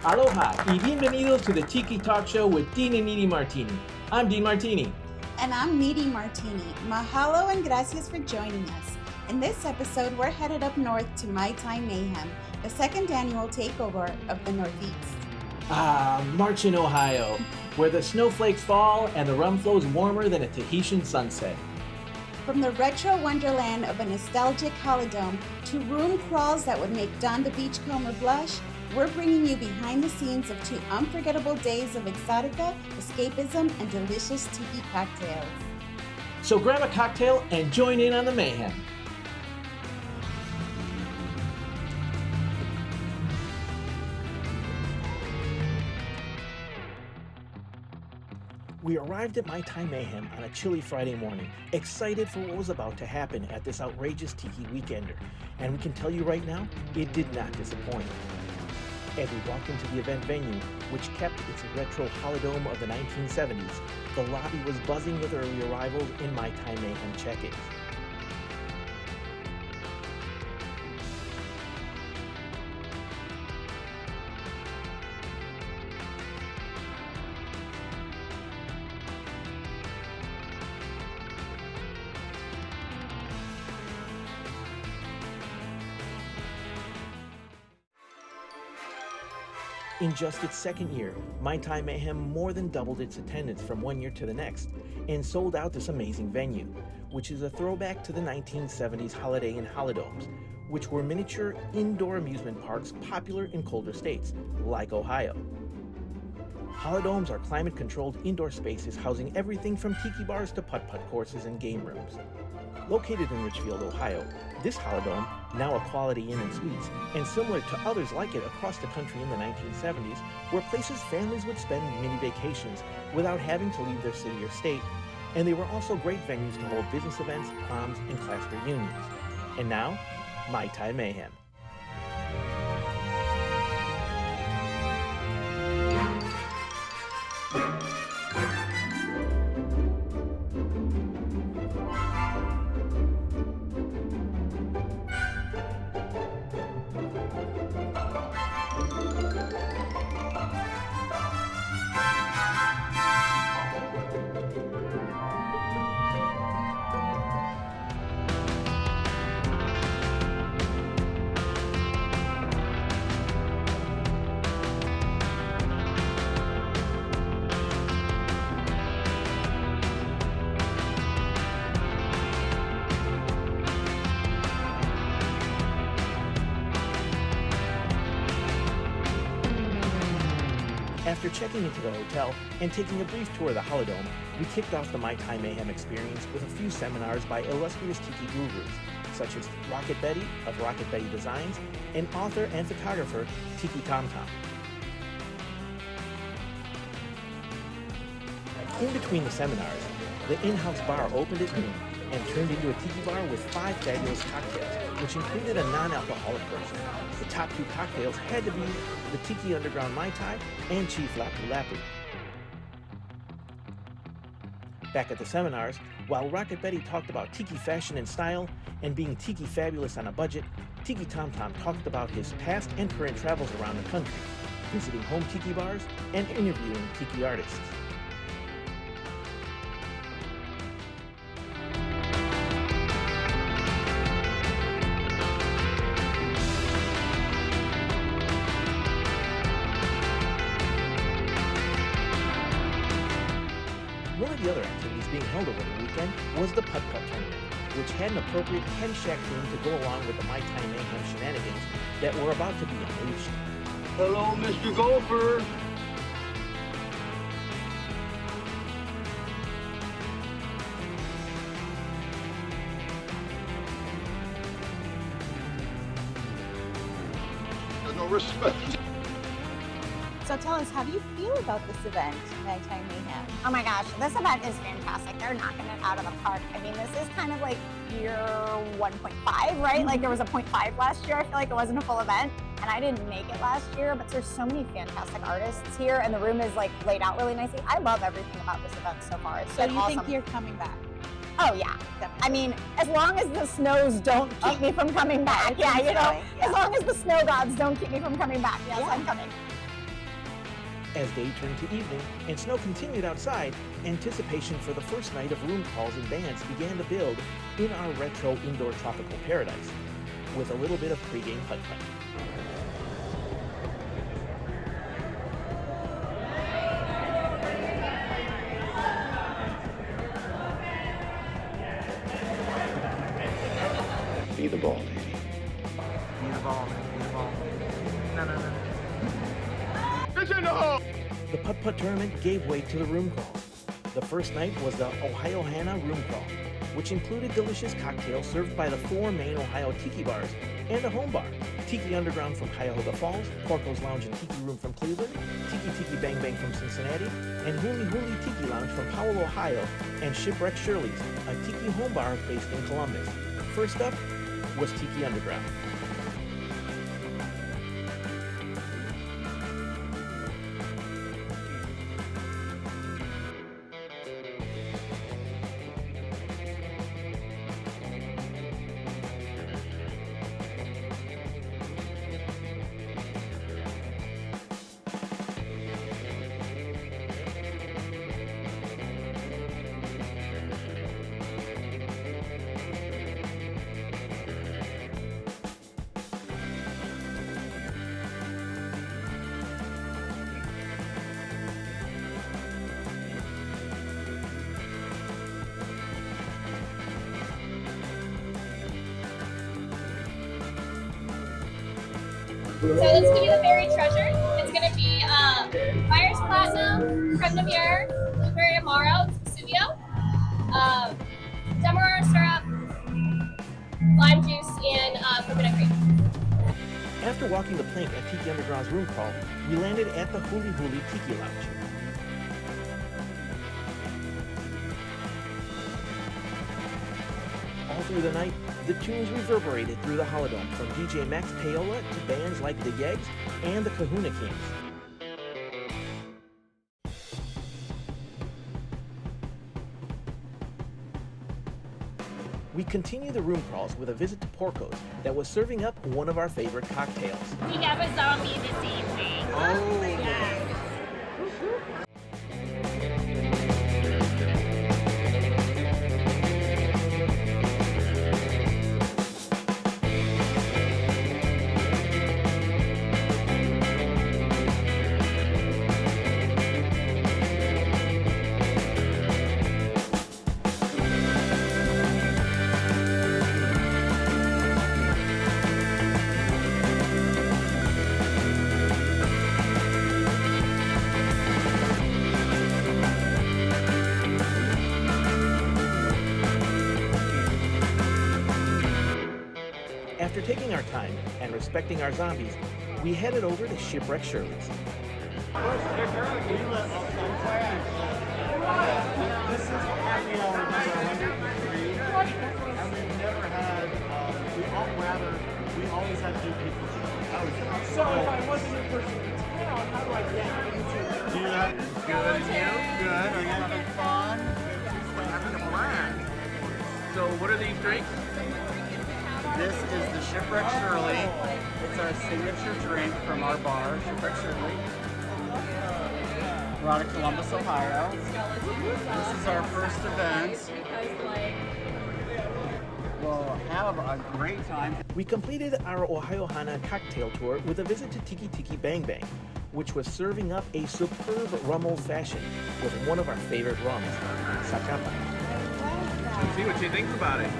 Aloha y bienvenidos to the Tiki Talk Show with Dean and Needy Martini. I'm Dean Martini. And I'm Needy Martini. Mahalo and gracias for joining us. In this episode, we're headed up north to Mai Tai Mayhem, the second annual takeover of the Northeast. March in Ohio, where the snowflakes fall and the rum flows warmer than a Tahitian sunset. From the retro wonderland of a nostalgic Holidome to room crawls that would make Don the Beachcomber blush, we're bringing you behind the scenes of 2 unforgettable days of exotica, escapism, and delicious tiki cocktails. So grab a cocktail and join in on the mayhem. We arrived at Mai Tai Mayhem on a chilly Friday morning, excited for what was about to happen at this outrageous Tiki Weekender. And we can tell you right now, it did not disappoint. As we walked into the event venue, which kept its retro Holidome of the 1970s, the lobby was buzzing with early arrivals in Mai Tai Mayhem check-ins. In just its second year, Mai Tai Mayhem more than doubled its attendance from one year to the next and sold out this amazing venue, which is a throwback to the 1970s Holiday Inn Holidomes, which were miniature indoor amusement parks popular in colder states, like Ohio. Holidomes are climate-controlled indoor spaces housing everything from tiki bars to putt-putt courses and game rooms. Located in Richfield, Ohio, this Holidome, now a Quality Inn and Suites, and similar to others like it across the country in the 1970s, were places families would spend mini vacations without having to leave their city or state, and they were also great venues to hold business events, proms, and class reunions. And now, Mai Tai Mayhem. After checking into the hotel and taking a brief tour of the Holidome, we kicked off the Mai Tai Mayhem experience with a few seminars by illustrious tiki gurus, such as Rocket Betty of Rocket Betty Designs and author and photographer Tiki Tom Tom. In between the seminars, the in-house bar opened at noon and turned into a tiki bar with 5 fabulous cocktails, which included a non-alcoholic version. The top 2 cocktails had to be the Tiki Underground Mai Tai and Chief Lapu Lapu. Back at the seminars, while Rocket Betty talked about tiki fashion and style and being tiki fabulous on a budget, Tiki Tom Tom talked about his past and current travels around the country, visiting home tiki bars and interviewing tiki artists. One of the other activities being held over the weekend was the putt-putt tournament, which had an appropriate Ken Shack theme to go along with the Mai Tai Mayhem shenanigans that were about to be unleashed. Hello, Mr. Golfer. No respect. So tell us, how do you feel about this event, Mai Tai Mayhem? Oh my gosh, this event is fantastic. They're knocking it out of the park. I mean, this is kind of like year 1.5, right? Like there was a 0.5 last year. I feel like it wasn't a full event, and I didn't make it last year, but there's so many fantastic artists here, and the room is like laid out really nicely. I love everything about this event so far. It's So been you awesome. think you're coming back? Oh yeah, Definitely. I mean, as long as the snows don't keep me from coming back. Yeah, you know, Yeah. as long as the snow gods don't keep me from coming back. Yes, Yeah. I'm coming. As day turned to evening and snow continued outside, anticipation for the first night of room calls and bands began to build in our retro indoor tropical paradise, with a little bit of pregame putt-putt. Be the ball, lady. Be the ball, man. Be the ball. No. It's in the hole! The putt-putt tournament gave way to the room crawl. The first night was the Ohio Hana room crawl, which included delicious cocktails served by the 4 main Ohio tiki bars and a home bar: Tiki Underground from Cuyahoga Falls, Porco's Lounge and Tiki Room from Cleveland, Tiki Bang Bang from Cincinnati, and Huli Huli Tiki Lounge from Powell, Ohio, and Shipwreck Shirley's, a tiki home bar based in Columbus. First up was Tiki Underground. So let's give you the berry treasure. It's going to be Myers Platinum, Creme de Mure, Blueberry Amaro, Vesuvio, Demerara syrup, lime juice, and coconut cream. After walking the plank at Tiki Underground's room crawl, we landed at the Huli Huli Tiki Lounge. All through the night, the tunes reverberated through the Holidome, from DJ Max Payola to bands like the Yeggs and the Kahuna Kings. We continue the room crawls with a visit to Porco's that was serving up one of our favorite cocktails. We have a zombie this evening. Oh, yes. After taking our time and respecting our zombies, we headed over to Shipwreck Shirley's. This is happy hour number 103, and we've never had, we always had new people. So if I wasn't in person in town, how do I get into do that? Good, you? Good, are you having fun? Having a blast. So what are these drinks? This is the Shipwreck Shirley. It's our signature drink from our bar, Shipwreck Shirley. We're out of Columbus, Ohio. This is our first event. We'll have a great time. We completed our Ohio Hana cocktail tour with a visit to Tiki Bang Bang, which was serving up a superb rum old fashioned with one of our favorite rums, Sacapa. Let's see what she thinks about it.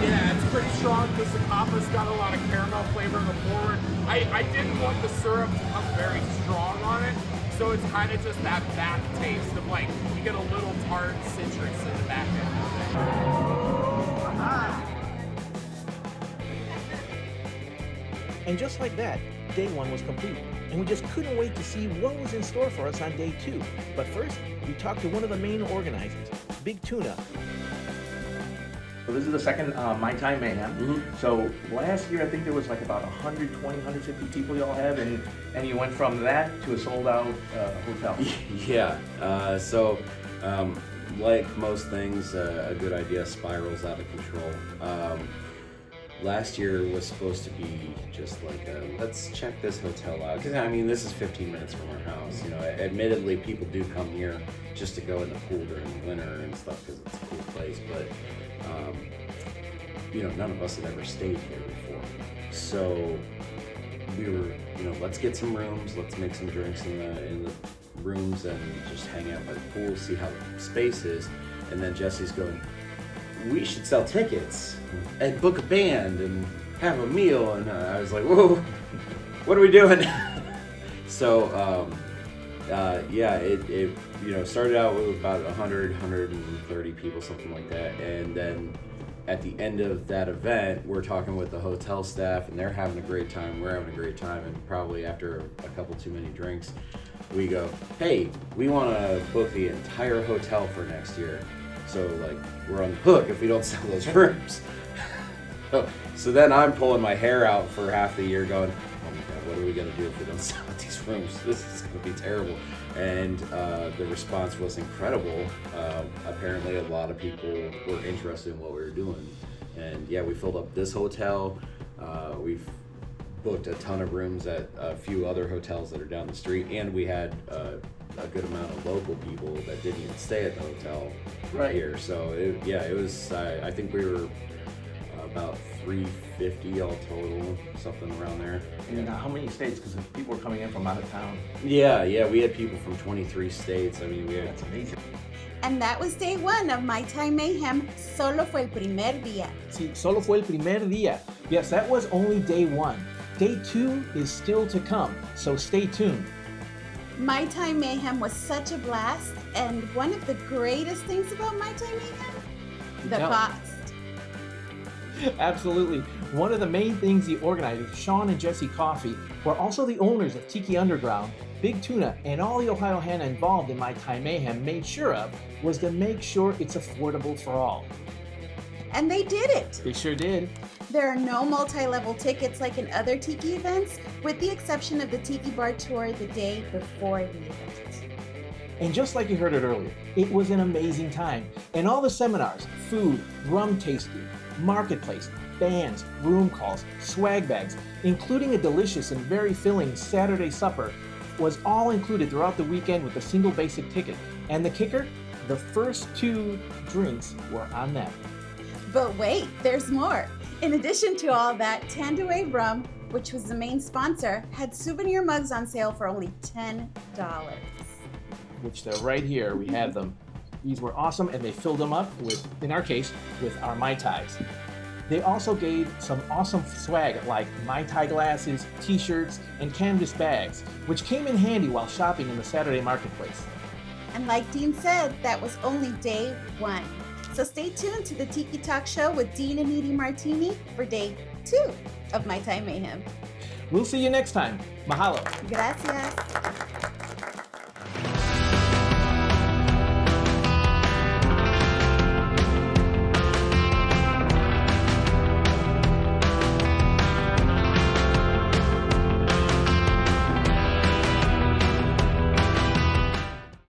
Yeah, it's pretty strong because the Kapa's got a lot of caramel flavor in the forward. I didn't want the syrup to come very strong on it, so it's kind of just that back taste of like, you get a little tart citrus in the back end of it. And just like that, day one was complete, and we just couldn't wait to see what was in store for us on day two. But first, we talked to one of the main organizers, Big Tuna. So this is the second Mai Tai Mayhem. So last year I think there was like about 120, 150 people y'all have, and you went from that to a sold out hotel. Yeah, like most things, a good idea spirals out of control. Last year was supposed to be just like let's check this hotel out. Because I mean, this is 15 minutes from our house. You know, admittedly, people do come here just to go in the pool during the winter and stuff because it's a cool place. But you know, none of us had ever stayed here before, so we were, you know, let's get some rooms, let's make some drinks in the rooms and just hang out by the pool, see how the space is. And then Jesse's going, we should sell tickets and book a band and have a meal. And I was like, whoa, what are we doing? So yeah, it you know, started out with about 130 people, something like that. And then at the end of that event, we're talking with the hotel staff and they're having a great time, we're having a great time, and probably after a couple too many drinks, we go, hey, we want to book the entire hotel for next year. So like, we're on the hook if we don't sell those rooms. So then I'm pulling my hair out for half the year going, oh my God, what are we gonna do if we don't sell these rooms? This is gonna be terrible. And the response was incredible. Apparently a lot of people were interested in what we were doing. And yeah, we filled up this hotel. We've booked a ton of rooms at a few other hotels that are down the street, and we had a good amount of local people that didn't even stay at the hotel here. So it was, I think we were about 350 all total, something around there. And how many states? Because people were coming in from out of town. Yeah, we had people from 23 states. I mean, That's amazing. And that was day 1 of Mai Tai Mayhem. Solo fue el primer día. Sí, solo fue el primer día. Yes, that was only day 1. Day 2 is still to come, so stay tuned. Mai Tai Mayhem was such a blast, and one of the greatest things about Mai Tai Mayhem, the cost. Absolutely. One of the main things the organizers, Sean and Jesse Coffey, were also the owners of Tiki Underground, Big Tuna, and all the Ohio Hana involved in Mai Tai Mayhem made sure of was to make sure it's affordable for all. And they did it. They sure did. There are no multi-level tickets like in other Tiki events, with the exception of the Tiki Bar Tour the day before the event. And just like you heard it earlier, it was an amazing time. And all the seminars, food, rum tasting, marketplace, bands, room calls, swag bags, including a delicious and very filling Saturday supper, was all included throughout the weekend with a single basic ticket. And the kicker, the first 2 drinks were on them. But wait, there's more. In addition to all that, Tanduay Rum, which was the main sponsor, had souvenir mugs on sale for only $10. Which they're right here, we have them. These were awesome, and they filled them up with, in our case, with our Mai Tais. They also gave some awesome swag like Mai Tai glasses, t-shirts, and canvas bags, which came in handy while shopping in the Saturday marketplace. And like Dean said, that was only day 1. So stay tuned to the Tiki Talk Show with Dean and Edie Martini for day 2 of Mai Tai Mayhem. We'll see you next time. Mahalo. Gracias.